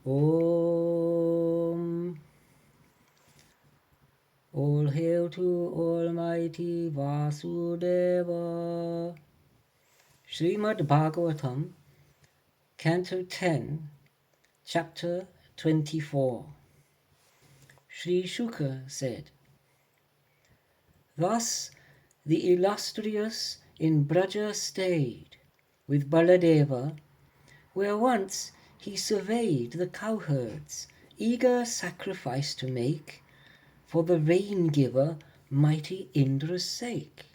Om. All hail to Almighty Vasudeva. Srimad Bhagavatam, Canto 10, Chapter 24. Sri Shuka said, Thus the illustrious in Braja stayed with Baladeva, where once he surveyed the cowherds, eager sacrifice to make for the rain-giver mighty Indra's sake.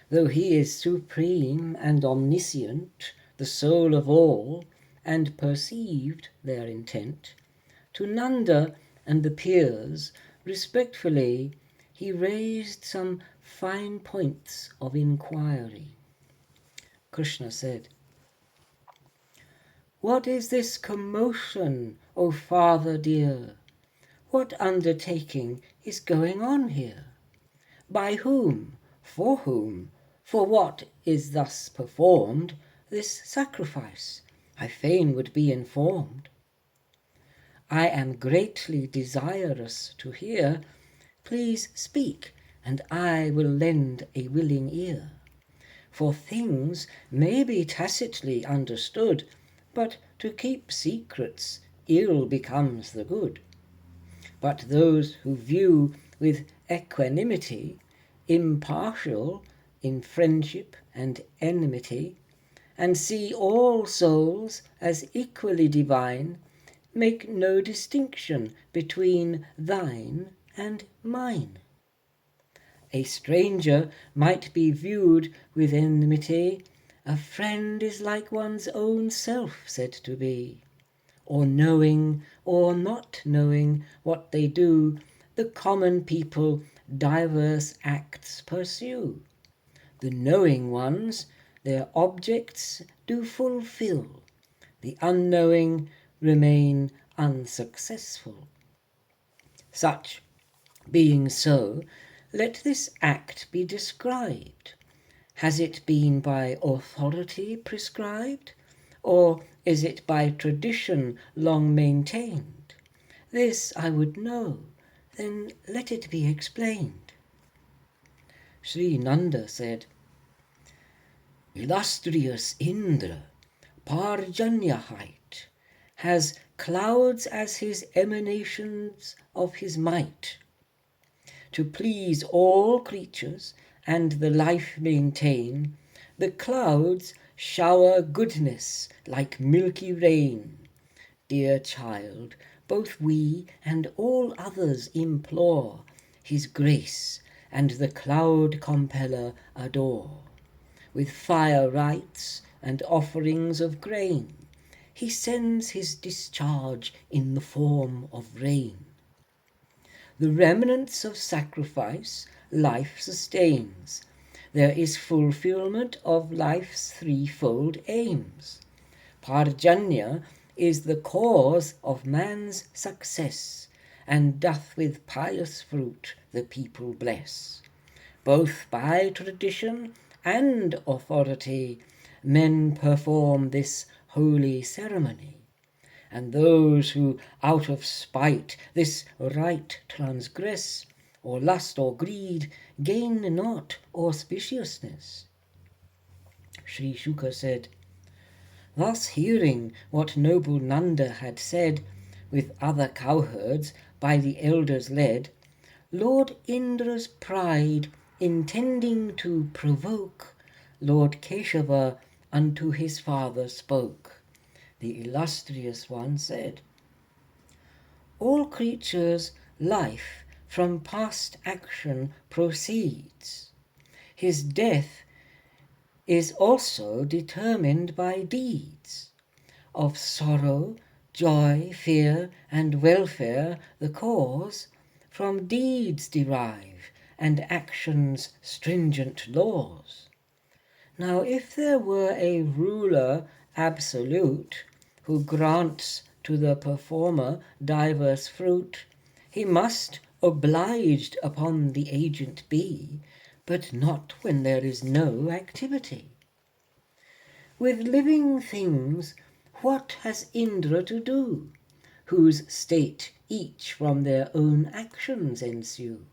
Though he is supreme and omniscient, the soul of all, and perceived their intent, to Nanda and the peers respectfully he raised some fine points of inquiry. Krishna said, What is this commotion, O father dear? What undertaking is going on here? By whom, for what is thus performed this sacrifice? I fain would be informed. I am greatly desirous to hear. Please speak, and I will lend a willing ear. For things may be tacitly understood, but to keep secrets ill becomes the good. But those who view with equanimity, impartial in friendship and enmity, and see all souls as equally divine, make no distinction between thine and mine. A stranger might be viewed with enmity, a friend is like one's own self said to be. Or knowing or not knowing what they do, the common people diverse acts pursue. The knowing ones their objects do fulfill, the unknowing remain unsuccessful. Such being so, let this act be described. Has it been by authority prescribed? Or is it by tradition long maintained? This I would know, then let it be explained. Sri Nanda said, Illustrious Indra, Parjanya height, has clouds as his emanations of his might. To please all creatures and the life maintain, the clouds shower goodness like milky rain. Dear child, both we and all others implore his grace, and the cloud compeller adore. With fire rites and offerings of grain, he sends his discharge in the form of rain. The remnants of sacrifice life sustains. There is fulfillment of life's threefold aims. Parjanya is the cause of man's success, and doth with pious fruit the people bless. Both by tradition and authority men perform this holy ceremony. And those who out of spite this rite transgress, or lust or greed, gain not auspiciousness. Sri Shuka said, Thus hearing what noble Nanda had said, with other cowherds by the elders led, Lord Indra's pride intending to provoke, Lord Keshava unto his father spoke. The illustrious one said, All creatures' life from past action proceeds. His death is also determined by deeds. Of sorrow, joy, fear, and welfare the cause, from deeds derive, and actions stringent laws. Now if there were a ruler absolute, who grants to the performer diverse fruit, he must obliged upon the agent be, but not when there is no activity. With living things, What has Indra to do, whose state each from their own actions ensue?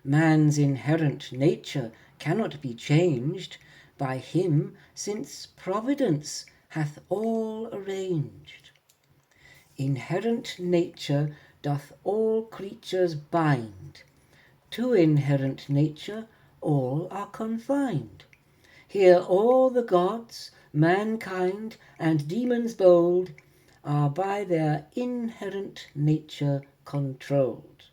Man's inherent nature cannot be changed by him, since Providence hath all arranged. Inherent nature doth all creatures bind, to inherent nature all are confined. Here all the gods, mankind, and demons bold are by their inherent nature controlled.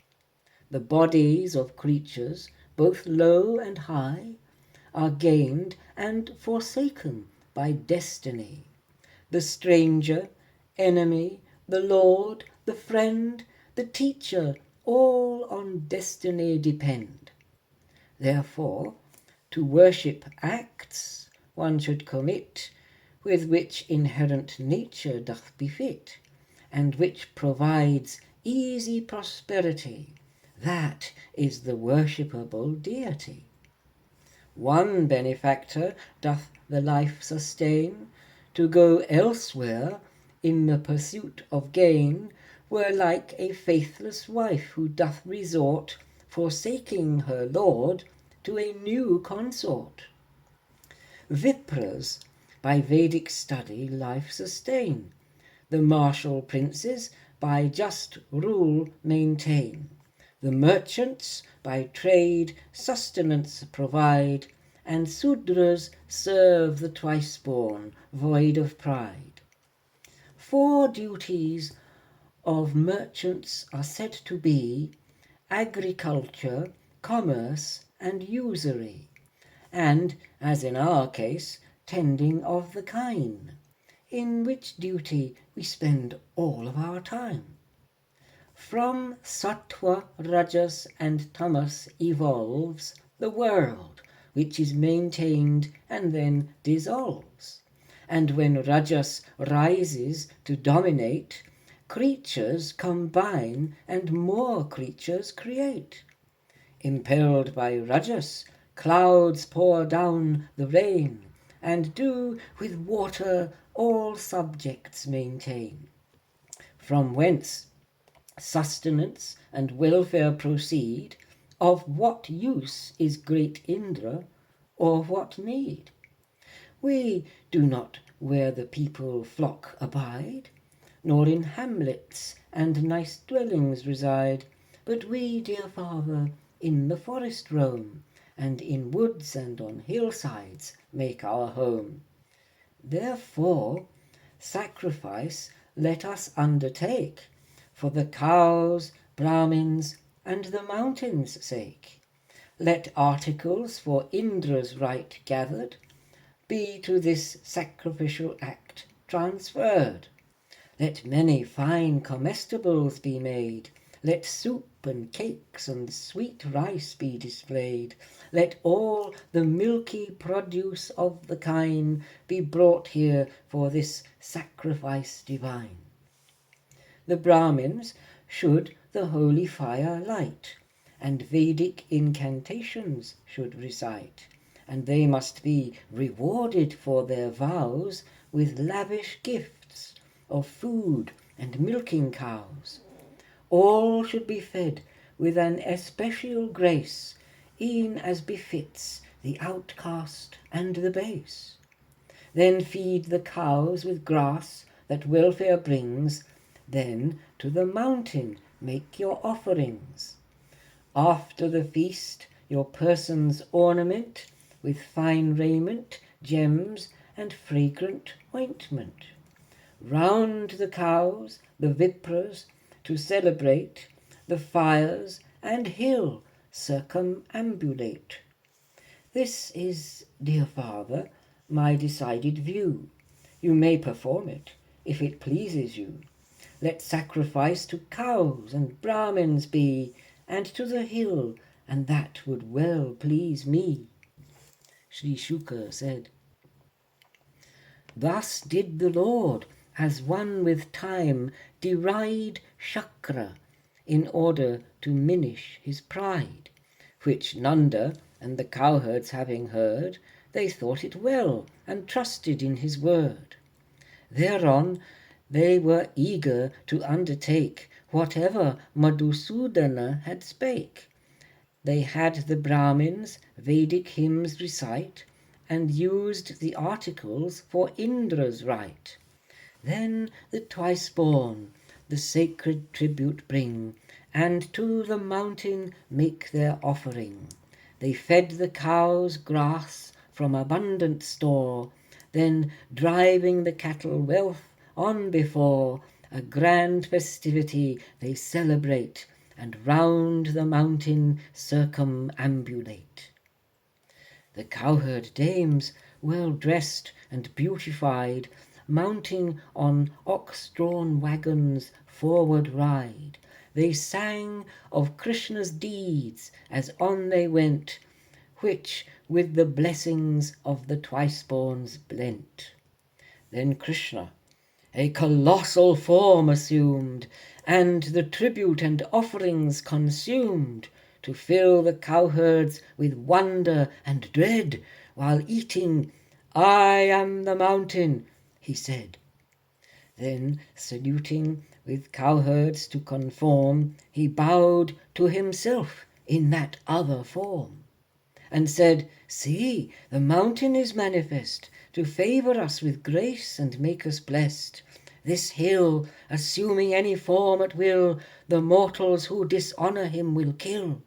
The bodies of creatures, both low and high, are gained and forsaken by destiny. The stranger, enemy, the lord, the friend, the teacher, all on destiny depend. Therefore, to worship acts one should commit, with which inherent nature doth befit, and which provides easy prosperity. That is the worshipable deity. One benefactor doth the life sustain, to go elsewhere in the pursuit of gain were like a faithless wife who doth resort, forsaking her lord, to a new consort. Vipras by Vedic study life sustain, the martial princes by just rule maintain, the merchants by trade sustenance provide, and Sudras serve the twice-born, void of pride. 4 duties of merchants are said to be agriculture, commerce, and usury, and, as in our case, tending of the kine, in which duty we spend all of our time. From sattva, rajas, and tamas evolves the world, which is maintained and then dissolves. And when rajas rises to dominate, creatures combine and more creatures create. Impelled by rajas, clouds pour down the rain, and do with water all subjects maintain. From whence sustenance and welfare proceed, of what use is great Indra, or what need? We do not where the people flock abide, nor in hamlets and nice dwellings reside, but we, dear Father, in the forest roam, and in woods and on hillsides make our home. Therefore sacrifice let us undertake, for the cows, Brahmins, and the mountains' sake. Let articles for Indra's right gathered be to this sacrificial act transferred. Let many fine comestibles be made, let soup and cakes and sweet rice be displayed, let all the milky produce of the kine be brought here for this sacrifice divine. The Brahmins should the holy fire light, and Vedic incantations should recite, and they must be rewarded for their vows with lavish gifts of food and milking cows. All should be fed with an especial grace, e'en as befits the outcast and the base. Then feed the cows with grass that welfare brings, then to the mountain make your offerings. After the feast your persons ornament with fine raiment, gems, and fragrant ointment. Round the cows, the Vipras, to celebrate, the fires and hill circumambulate. This is, dear Father, my decided view. You may perform it, if it pleases you. Let sacrifice to cows and Brahmins be, and to the hill, and that would well please me. Sri Shuka said, Thus did the Lord, as one with time, deride Shakra, in order to minish his pride, which Nanda and the cowherds having heard, they thought it well, and trusted in his word. Thereon they were eager to undertake whatever Madhusudana had spake. They had the Brahmins Vedic hymns recite, and used the articles for Indra's right. Then the twice-born the sacred tribute bring, and to the mountain make their offering. They fed the cows grass from abundant store, then driving the cattle wealth on before, a grand festivity they celebrate, and round the mountain circumambulate. The cowherd dames, well dressed and beautified, mounting on ox-drawn wagons forward ride. They sang of Krishna's deeds as on they went, which with the blessings of the twice-borns blent. Then Krishna a colossal form assumed, and the tribute and offerings consumed, to fill the cowherds with wonder and dread, while eating, "I am the mountain," he said. Then, saluting with cowherds to conform, he bowed to himself in that other form, and said, "See, the mountain is manifest, to favour us with grace and make us blessed. This hill, assuming any form at will, the mortals who dishonour him will kill.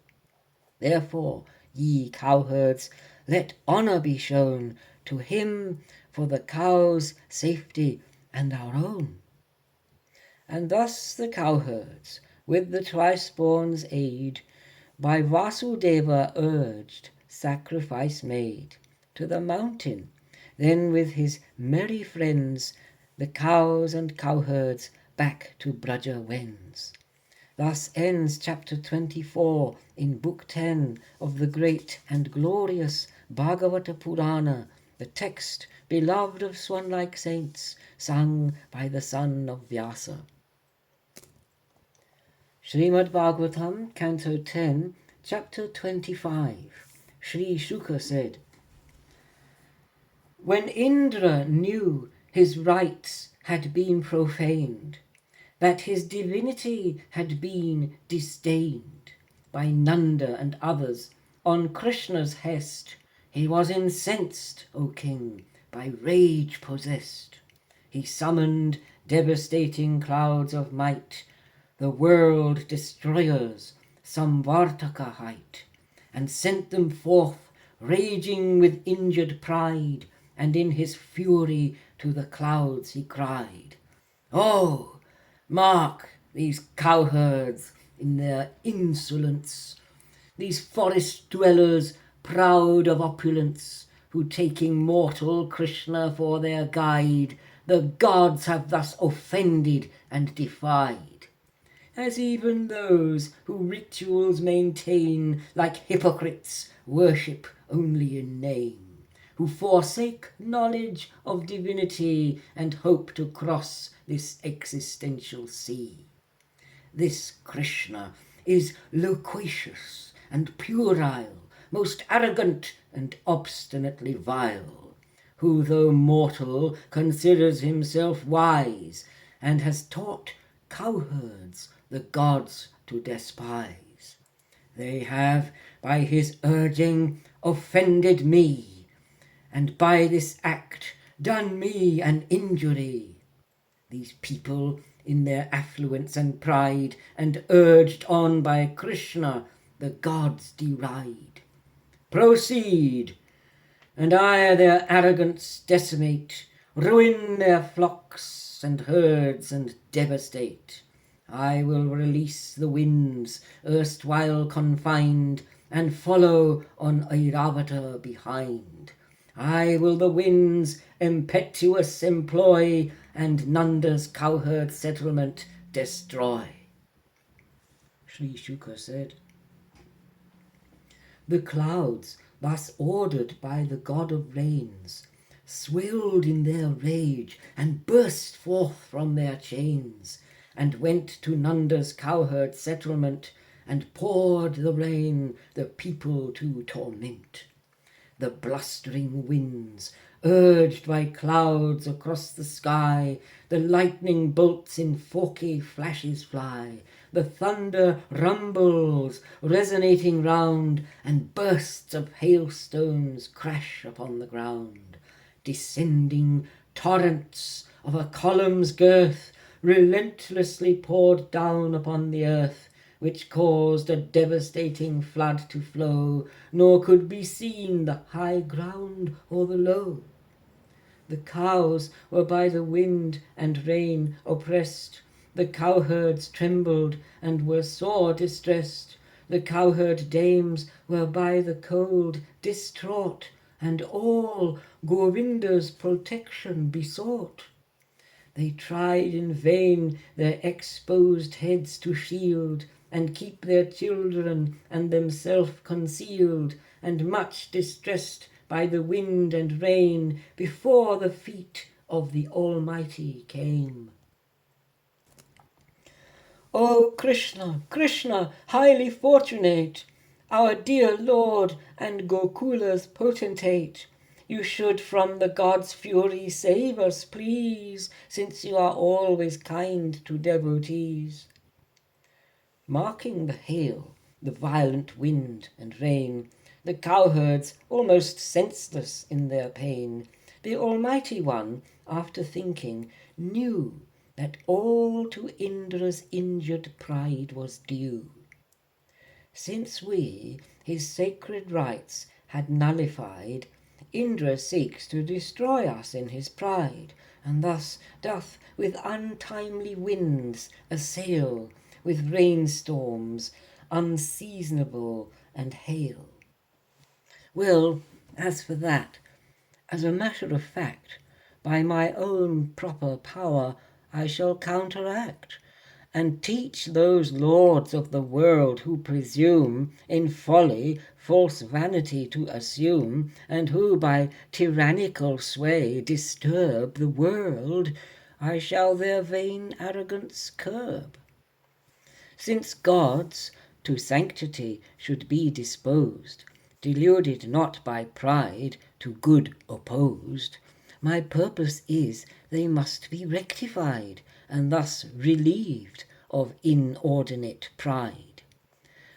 Therefore, ye cowherds, let honour be shown to him for the cows' safety and our own." And thus the cowherds, with the twice-born's aid, by Vasudeva urged, sacrifice made to the mountain. Then with his merry friends the cows and cowherds back to Braja wends. Thus ends chapter 24 in book 10 of the great and glorious Bhagavata Purana, the text beloved of swan-like saints, sung by the son of Vyasa. Srimad Bhagavatam, Canto 10, chapter 25. Sri Shuka said, when Indra knew his rights had been profaned, that his divinity had been disdained by Nanda and others on Krishna's hest, he was incensed, O king, by rage possessed. He summoned devastating clouds of might, the world destroyers, Samvartaka height, and sent them forth, raging with injured pride, and in his fury to the clouds he cried, "Oh, mark these cowherds in their insolence, these forest dwellers proud of opulence, who taking mortal Krishna for their guide, the gods have thus offended and defied. As even those who rituals maintain, like hypocrites, worship only in name, who forsake knowledge of divinity and hope to cross this existential sea. This Krishna is loquacious and puerile, most arrogant and obstinately vile, who though mortal considers himself wise, and has taught cowherds the gods to despise. They have by his urging offended me, and by this act done me an injury. These people in their affluence and pride, and urged on by Krishna, the gods deride. Proceed, and I their arrogance decimate, ruin their flocks and herds and devastate. I will release the winds erstwhile confined, and follow on Airavata behind. I will the winds impetuous employ, and Nanda's cowherd settlement destroy." Sri Shuka said, the clouds, thus ordered by the god of rains, swelled in their rage and burst forth from their chains, and went to Nanda's cowherd settlement, and poured the rain the people to torment. The blustering winds Urged by clouds across the sky, the lightning bolts in forky flashes fly, the thunder rumbles, resonating round, and bursts of hailstones crash upon the ground. Descending torrents of a column's girth relentlessly poured down upon the earth, which caused a devastating flood to flow, nor could be seen the high ground or the low. The cows were by the wind and rain oppressed, the cowherds trembled and were sore distressed, the cowherd dames were by the cold distraught, and all Govinda's protection besought. They tried in vain their exposed heads to shield, and keep their children and themselves concealed, and much distressed by the wind and rain, before the feet of the Almighty came. O Krishna, Krishna, highly fortunate, our dear Lord and Gokula's potentate, you should from the god's fury save us, please, since you are always kind to devotees. Marking the hail, the violent wind and rain, the cowherds almost senseless in their pain, the Almighty One, after thinking, knew that all to Indra's injured pride was due. Since we his sacred rites had nullified, Indra seeks to destroy us in his pride, and thus doth with untimely winds assail, with rainstorms unseasonable and hail. Well, as for that, as a matter of fact, by my own proper power I shall counteract, and teach those lords of the world who presume in folly false vanity to assume, and who by tyrannical sway disturb the world, I shall their vain arrogance curb. Since gods to sanctity should be disposed, deluded not by pride, to good opposed, my purpose is they must be rectified, and thus relieved of inordinate pride.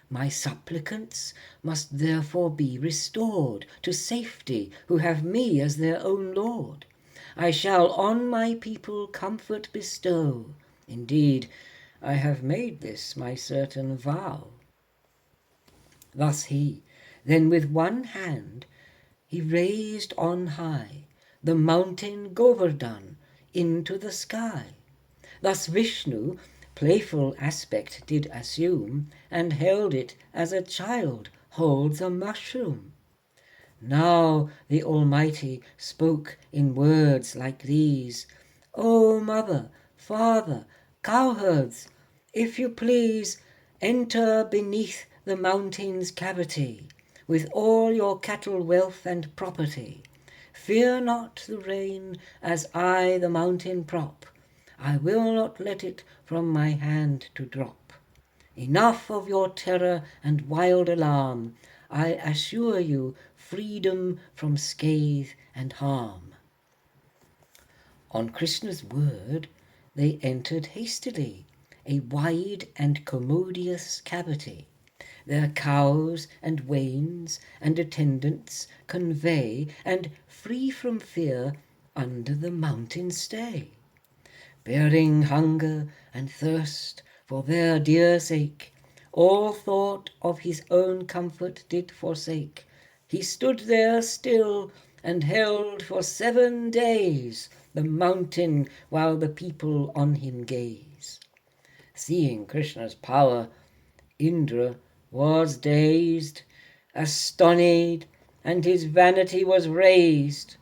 My supplicants must therefore be restored to safety, who have me as their own Lord. I shall on my people comfort bestow. Indeed, I have made this my certain vow. Thus he, then with one hand he raised on high the mountain Govardhana into the sky. Thus Vishnu playful aspect did assume, and held it as a child holds a mushroom. Now the Almighty spoke in words like these: O mother, father, cowherds, if you please, enter beneath the mountain's cavity, with all your cattle, wealth, and property. Fear not the rain, as I the mountain prop. I will not let it from my hand to drop. Enough of your terror and wild alarm. I assure you freedom from scathe and harm. On Krishna's word, they entered hastily a wide and commodious cavity. Their cows and wains and attendants convey, and free from fear under the mountain stay. Bearing hunger and thirst for their dear sake, all thought of his own comfort did forsake. He stood there still and held for 7 days the mountain, while the people on him gaze. Seeing Krishna's power, Indra was dazed, astonied, and his vanity was raised.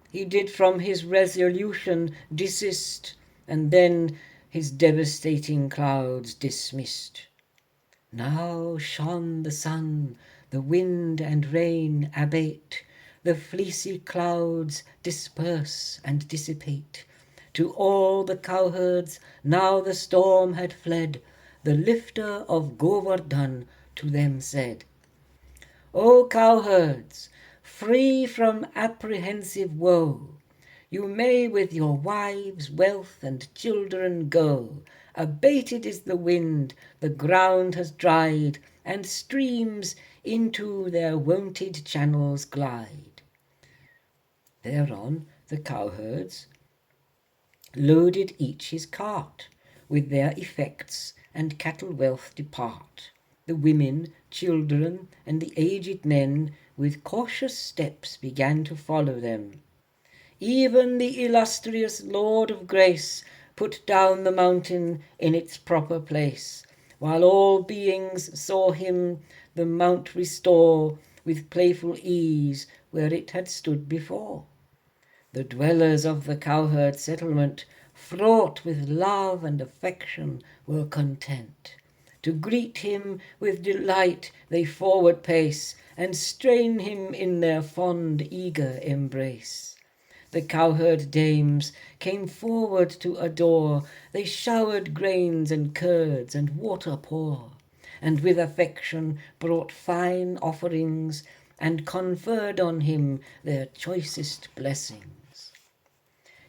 He did from his resolution desist, and then his devastating clouds dismissed. Now shone the sun, the wind and rain abate, the fleecy clouds disperse and dissipate. To all the cowherds now the storm had fled. The lifter of Govardhana to them said, O cowherds, free from apprehensive woe. You may with your wives, wealth, and children go. Abated is the wind, the ground has dried, and streams into their wonted channels glide. Thereon the cowherds loaded each his cart, with their effects and cattle wealth depart. The women, children, and the aged men with cautious steps began to follow them. Even the illustrious Lord of Grace put down the mountain in its proper place, while all beings saw him the mount restore with playful ease where it had stood before. The dwellers of the cowherd settlement, fraught with love and affection, were content. To greet him with delight they forward pace, and strain him in their fond eager embrace. The cowherd dames came forward to adore, they showered grains and curds and water pour, and with affection brought fine offerings, and conferred on him their choicest blessings.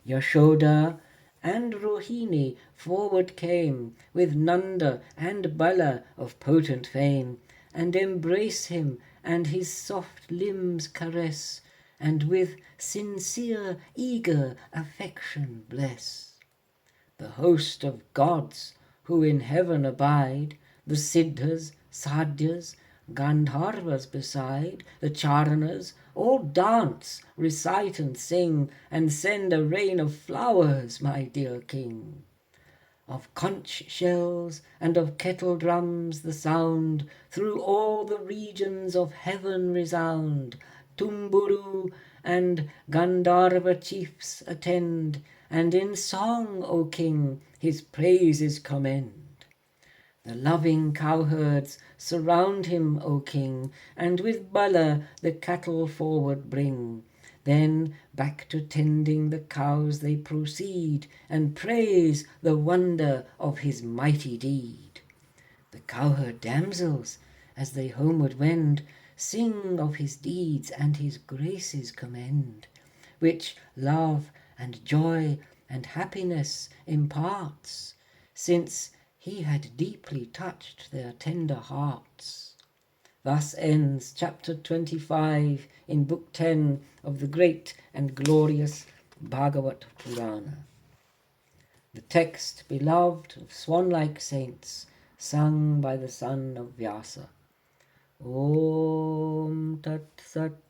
Yashoda and Rohini forward came, with Nanda and Bala of potent fame, and embrace him and his soft limbs caress, and with sincere eager affection bless. The host of gods who in heaven abide, the Siddhas, Sadhyas, Gandharvas beside, the Charanas, all dance, recite and sing, and send a rain of flowers, my dear king. Of conch shells and of kettle drums the sound through all the regions of heaven resound. Tumburu and Gandharva chiefs attend, and in song, O king, his praises commend. The loving cowherds surround him, O king, and with Bala the cattle forward bring. Then back to tending the cows they proceed, and praise the wonder of his mighty deed. The cowherd damsels, as they homeward wend, sing of his deeds and his graces commend, which love and joy and happiness imparts, since he had deeply touched their tender hearts. Thus ends chapter 25 in book 10 of the great and glorious Bhagavat Purana. The text beloved of swan-like saints, sung by the son of Vyasa. Om Tat Sat.